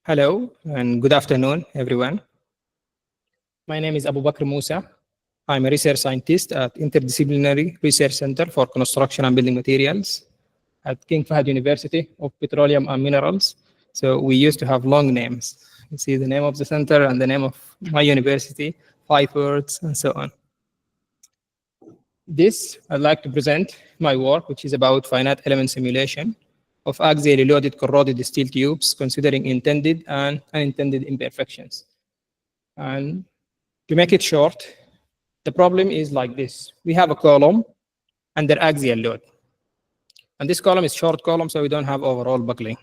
Hello and good afternoon, everyone. My name is Abubakr Musa. I'm a research scientist at Interdisciplinary Research Center for Construction and Building Materials at King Fahd University of Petroleum and Minerals. So we used to have long names. You see the name of the center and the name of my university, 5 words, and so on. This, I'd like to present my work, which is about finite element simulation of axially loaded corroded steel tubes, considering intended and unintended imperfections. And to make it short, the problem is like this. We have a column under axial load. And this column is short column, so we don't have overall buckling.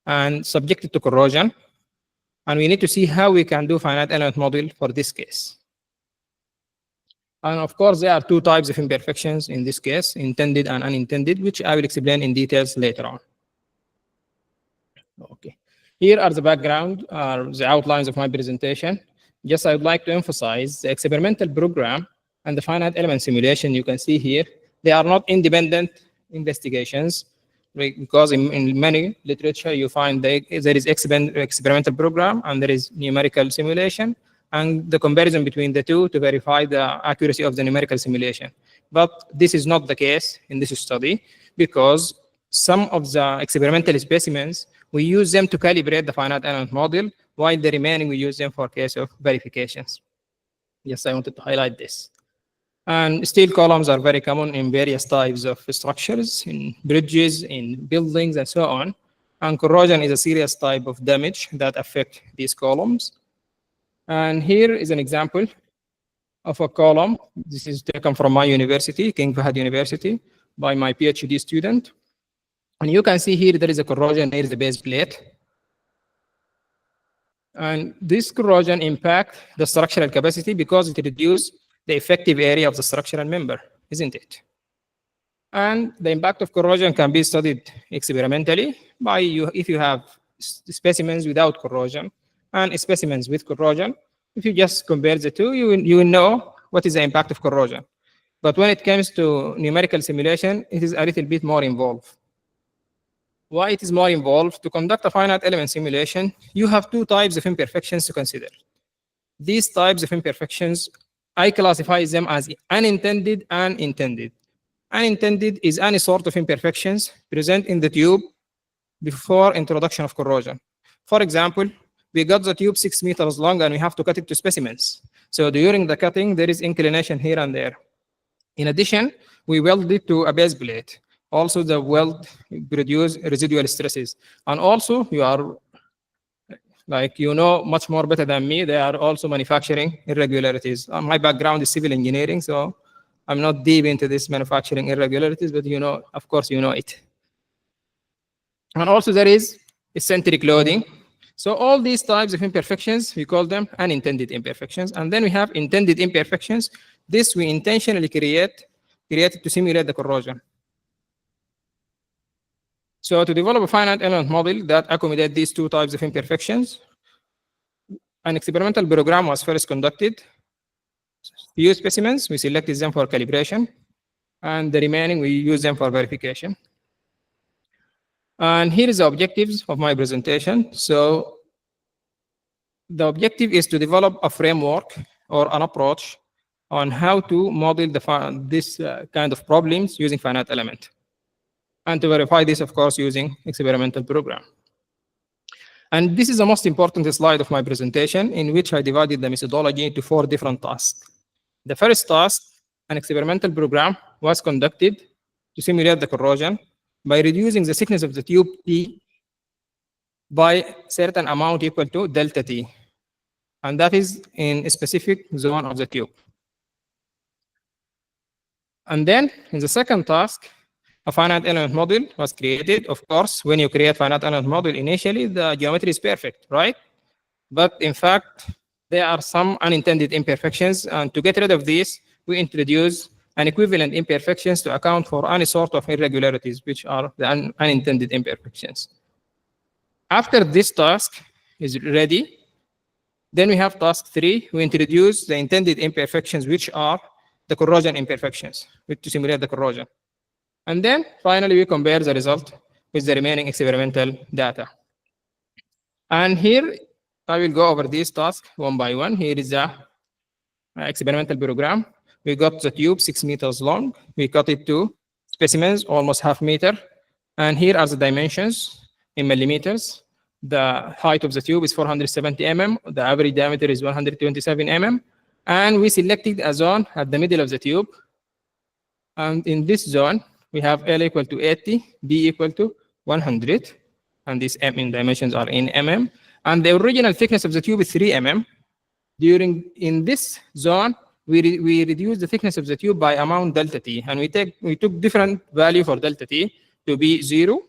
And subjected to corrosion. And we need to see how we can do finite element model for this case. And of course, there are two types of imperfections in this case, intended and unintended, which I will explain in details later on. Okay. Here are the background, the outlines of my presentation. Just I would like to emphasize the experimental program and the finite element simulation you can see here. They are not independent investigations, because in many literature you find there is experimental program and there is numerical simulation, and the comparison between the two to verify the accuracy of the numerical simulation. But this is not the case in this study, because some of the experimental specimens, we use them to calibrate the finite element model, while the remaining we use them for case of verifications. Yes, I wanted to highlight this. And steel columns are very common in various types of structures, in bridges, in buildings, and so on. And corrosion is a serious type of damage that affect these columns. And here is an example of a column. This is taken from my university, King Fahd University, by my PhD student. And you can see here there is a corrosion near the base plate. And this corrosion impacts the structural capacity because it reduces the effective area of the structural member, isn't it? And the impact of corrosion can be studied experimentally by if you have specimens without corrosion and specimens with corrosion. If you just compare the two, you will know what is the impact of corrosion. But when it comes to numerical simulation, it is a little bit more involved. Why it is more involved? To conduct a finite element simulation, you have two types of imperfections to consider. These types of imperfections, I classify them as unintended and intended. Unintended is any sort of imperfections present in the tube before introduction of corrosion. For example, we got the tube 6 meters long and we have to cut it to specimens. So during the cutting, there is inclination here and there. In addition, we weld it to a base plate. Also, the weld produces residual stresses. And also, you are, like, you know much more better than me, they are also manufacturing irregularities. My background is civil engineering, so I'm not deep into this manufacturing irregularities, but you know, of course, you know it. And also, there is eccentric loading. So all these types of imperfections, we call them unintended imperfections. And then we have intended imperfections. This we intentionally created to simulate the corrosion. So to develop a finite element model that accommodates these two types of imperfections, an experimental program was first conducted. Few specimens, we selected them for calibration, and the remaining we use them for verification. And here is the objectives of my presentation. So the objective is to develop a framework or an approach on how to model this kind of problems using finite element. And to verify this, of course, using experimental program. And this is the most important slide of my presentation, in which I divided the methodology into 4 different tasks. The first task, an experimental program, was conducted to simulate the corrosion by reducing the thickness of the tube T by certain amount equal to delta T. And that is in a specific zone of the tube. And then, in the second task, a finite element model was created. Of course, when you create finite element model initially, the geometry is perfect, right? But in fact, there are some unintended imperfections. And to get rid of these, we introduce an equivalent imperfections to account for any sort of irregularities, which are the unintended imperfections. After this task is ready, then we have task 3. We introduce the intended imperfections, which are the corrosion imperfections, to simulate the corrosion. And then finally, we compare the result with the remaining experimental data. And here, I will go over these tasks one by one. Here is the experimental program. We got the tube 6 meters long. We cut it to specimens almost half meter. And here are the dimensions in millimeters. The height of the tube is 470 mm. The average diameter is 127 mm. And we selected a zone at the middle of the tube. And in this zone, we have L equal to 80, B equal to 100. And these M in dimensions are in mm. And the original thickness of the tube is 3 mm. In this zone, we reduce the thickness of the tube by amount delta T. And we took different value for delta T to be 0.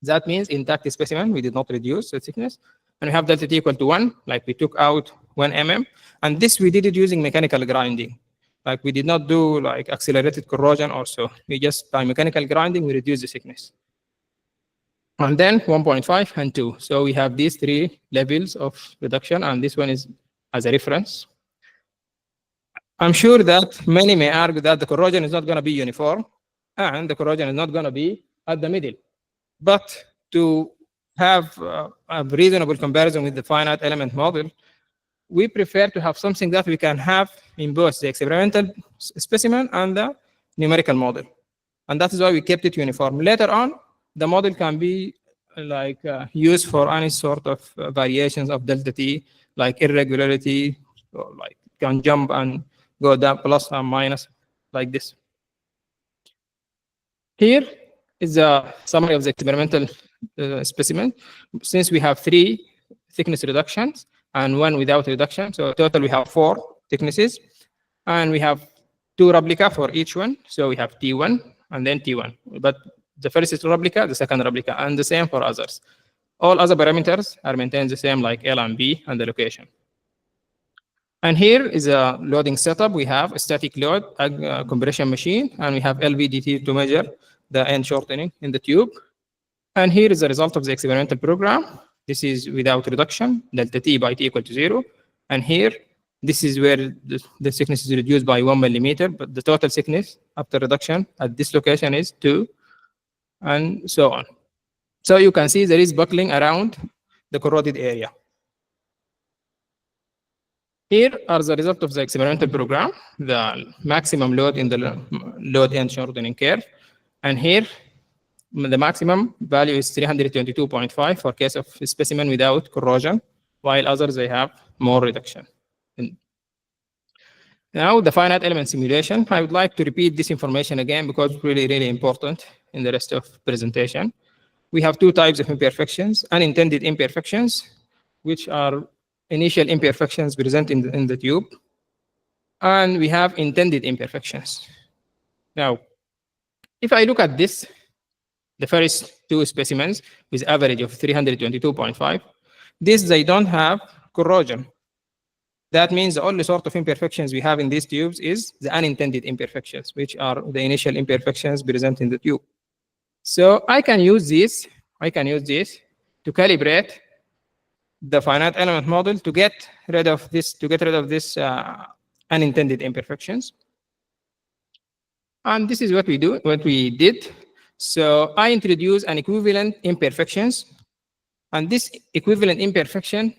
That means intact specimen, we did not reduce the thickness. And we have delta T equal to 1, like we took out 1 mm. And this we did it using mechanical grinding. Like we did not do like accelerated corrosion or so. We just, by mechanical grinding, we reduce the thickness. And then 1.5 and 2. So we have these 3 levels of reduction, and this one is as a reference. I'm sure that many may argue that the corrosion is not going to be uniform, and the corrosion is not going to be at the middle. But to have a reasonable comparison with the finite element model, we prefer to have something that we can have in both the experimental specimen and the numerical model. And that is why we kept it uniform. Later on, the model can be like used for any sort of variations of delta T, like irregularity, or like can jump and go down plus and minus like this. Here is a summary of the experimental specimen. Since we have 3 thickness reductions and 1 without reduction, so total we have 4 thicknesses, and we have 2 replica for each one. So we have T1 and then T1. But the first is replica, the second replica, and the same for others. All other parameters are maintained the same, like L and B and the location. And here is a loading setup. We have a static load, a compression machine, and we have LVDT to measure the end shortening in the tube. And here is the result of the experimental program. This is without reduction, delta T by T equal to 0. And here, this is where the thickness is reduced by 1 millimeter, but the total thickness after reduction at this location is 2, and so on. So you can see there is buckling around the corroded area. Here are the results of the experimental program, the maximum load in the load end shortening curve. And here, the maximum value is 322.5 for case of specimen without corrosion, while others, they have more reduction. Now, the finite element simulation. I would like to repeat this information again because it's really, really important in the rest of presentation. We have 2 types of imperfections: unintended imperfections, which are initial imperfections present in the tube, and we have intended imperfections. Now, if I look at this, the first 2 specimens with average of 322.5, they don't have corrosion. That means the only sort of imperfections we have in these tubes is the unintended imperfections, which are the initial imperfections present in the tube. So I can use this to calibrate the finite element model to get rid of this, unintended imperfections. And this is what we did. So I introduced an equivalent imperfections, and this equivalent imperfection,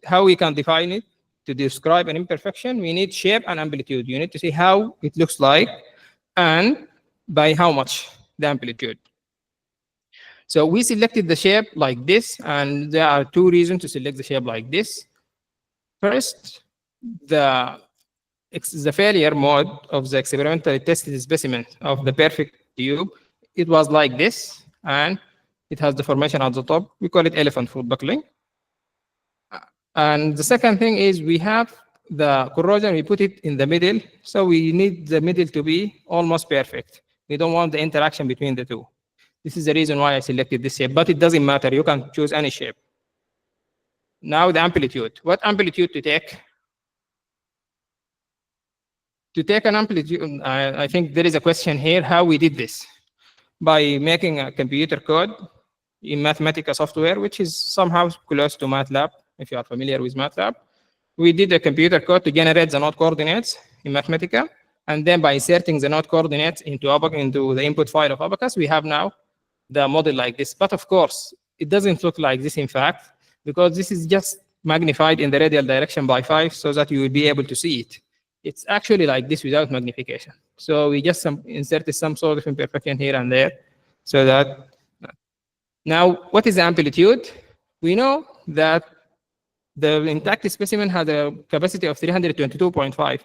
how we can define it. To describe an imperfection, we need shape and amplitude. You need to see how it looks like and by how much the amplitude. So we selected the shape like this, and there are 2 reasons to select the shape like this. First, the failure mode of the experimentally tested specimen of the perfect tube, it was like this, and it has deformation at the top. We call it elephant foot buckling. And the second thing is we have the corrosion, we put it in the middle, so we need the middle to be almost perfect. We don't want the interaction between the 2. This is the reason why I selected this shape, but it doesn't matter. You can choose any shape. Now the amplitude. What amplitude to take? To take an amplitude, I think there is a question here, how we did this. By making a computer code in Mathematica software, which is somehow close to MATLAB. If you are familiar with MATLAB, we did a computer code to generate the node coordinates in Mathematica, and then by inserting the node coordinates into the input file of Abubakr, we have now the model like this. But of course, it doesn't look like this, in fact, because this is just magnified in the radial direction by 5 so that you will be able to see it. It's actually like this without magnification. So we just inserted some sort of imperfection here and there so that. Now, what is the amplitude? We know that the intact specimen had a capacity of 322.5.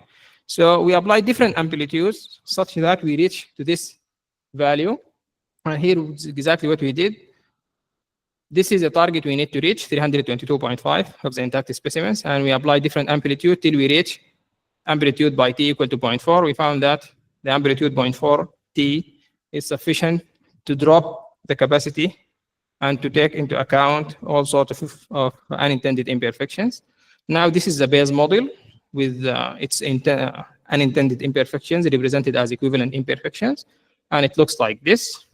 So we apply different amplitudes such that we reach to this value. And here is exactly what we did. This is a target we need to reach, 322.5 of the intact specimens. And we apply different amplitude till we reach amplitude by t equal to 0.4. We found that the amplitude 0.4 t is sufficient to drop the capacity and to take into account all sorts of unintended imperfections. Now, this is the base model with its unintended imperfections represented as equivalent imperfections, and it looks like this.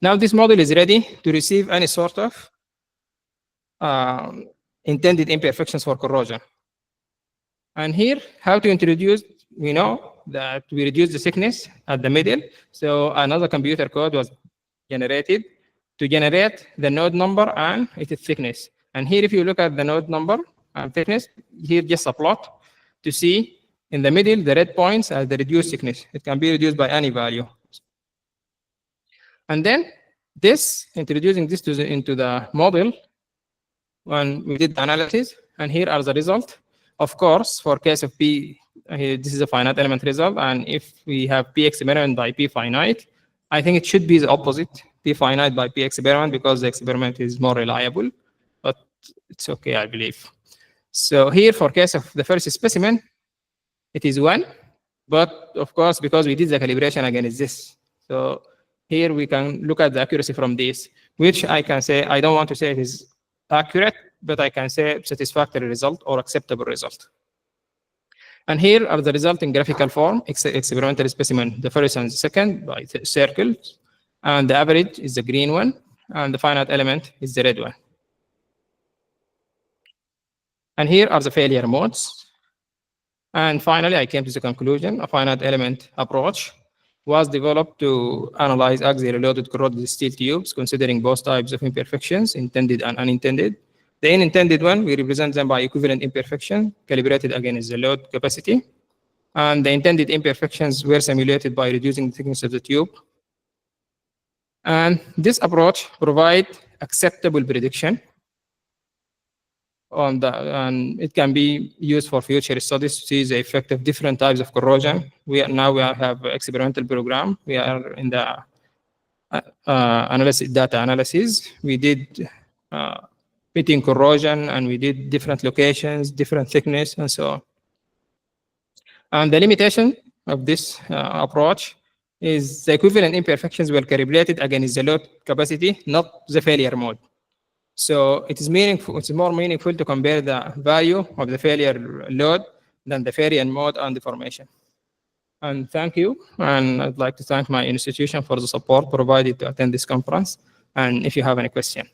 Now, this model is ready to receive any sort of intended imperfections for corrosion. And here, how to introduce, we know that we reduce the thickness at the middle. So another computer code was generated to generate the node number and its thickness. And here, if you look at the node number and thickness, here just a plot to see in the middle, the red points are the reduced thickness. It can be reduced by any value. And then this, introducing this into the model, when we did the analysis, and here are the results. Of course, for case of P, this is a finite element result, and if we have P experiment by P finite, I think it should be the opposite, P finite by P experiment, because the experiment is more reliable, but it's okay, I believe. So here, for case of the first specimen, it is 1, but of course, because we did the calibration against this. So here we can look at the accuracy from this, which I can say, I don't want to say it is accurate, but I can say satisfactory result or acceptable result. And here are the result in graphical form, experimental specimen, the first and the second by circles, and the average is the green one, and the finite element is the red one. And here are the failure modes. And finally, I came to the conclusion, a finite element approach was developed to analyze axially loaded corroded steel tubes, considering both types of imperfections, intended and unintended. The unintended one, we represent them by equivalent imperfection, calibrated against the load capacity. And the intended imperfections were simulated by reducing the thickness of the tube. And this approach provides acceptable prediction on the, and it can be used for future studies to see the effect of different types of corrosion. We have experimental program. We are in the data analysis. We did pitting corrosion, and we did different locations, different thickness, and so on. And the limitation of this approach is the equivalent imperfections were calibrated against the load capacity, not the failure mode. So it is meaningful. It's more meaningful to compare the value of the failure load than the failure mode and deformation. And thank you. And I'd like to thank my institution for the support provided to attend this conference. And if you have any question.